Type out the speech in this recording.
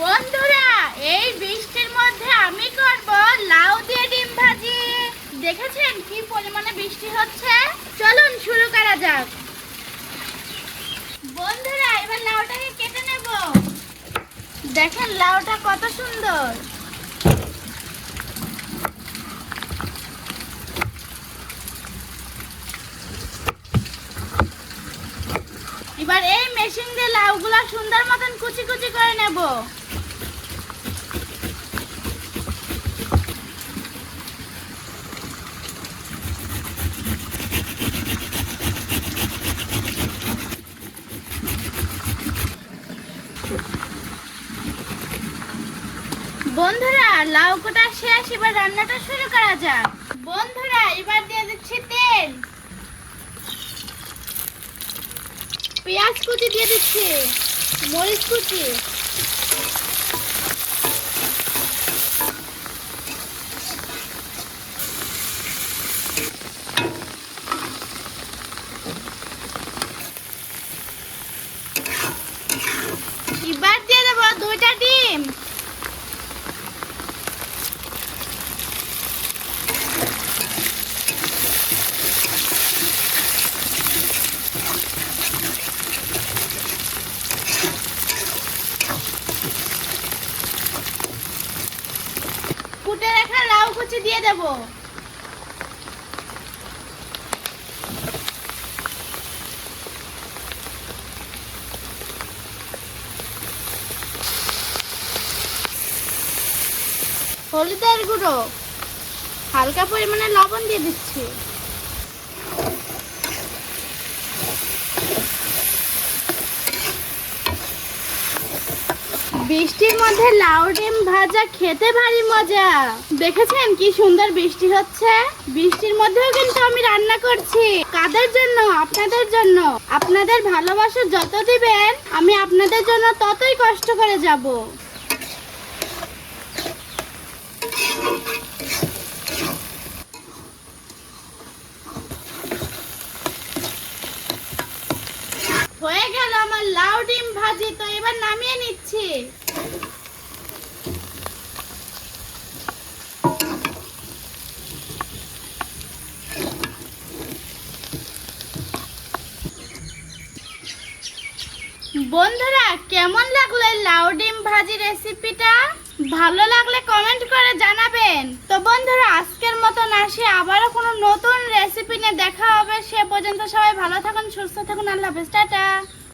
বন্ধুরা, এই বৃষ্টির মধ্যে আমি করব লাউ দিয়ে ডিম ভাজি। দেখেছেন কি পরিমাণে বৃষ্টি হচ্ছে? চলুন শুরু করা যাক। বন্ধুরা, এবার লাউটাকে কেটে নেব। দেখেন লাউটা কত সুন্দর। এবার এই মেশিন দিয়ে লাউগুলা সুন্দর মতন কুচি কুচি করে নেব। বন্ধুরা, লাউ কাটা শেষ, এবার রান্নাটা শুরু করা যাক। বন্ধুরা, এবার দিয়ে দিচ্ছি তেল, পেঁয়াজ কুচি দিয়ে দিচ্ছি, মরিচ কুচি, এবার দিয়ে দেবো 2টা ডিম, কুটে রাখা লাউ কুচি দিয়ে দেব। হলুদের গুঁড়ো, হালকা পরিমাণে লবণ দিয়ে দিচ্ছি। বৃষ্টির মধ্যে লাউ ডিম ভাজা খেতে ভারী মজা। দেখেছেন কি সুন্দর বৃষ্টি হচ্ছে? বৃষ্টির মধ্যেও কিন্তু আমি রান্না করছি। কাদের জন্য? আপনাদের জন্য। আপনাদের ভালোবাসা যত দিবেন, আমি আপনাদের জন্য ততই কষ্ট করে যাব। হয়ে গেল আমার লাউ ডিম ভাজি, তো এবার নামিয়ে নিচ্ছি। বন্ধুরা, কেমন লাগলো এই লাউ ডিম ভাজি রেসিপিটা? ভালো লাগলে কমেন্ট করে জানাবেন। তো বন্ধুরা, আজকের মতন আসি, আবারও কোনো নতুন রেসিপি নিয়ে দেখা হবে। সে পর্যন্ত সবাই ভালো থাকুন, সুস্থ থাকুন। আল্লাহ হাফেজ, টাটা।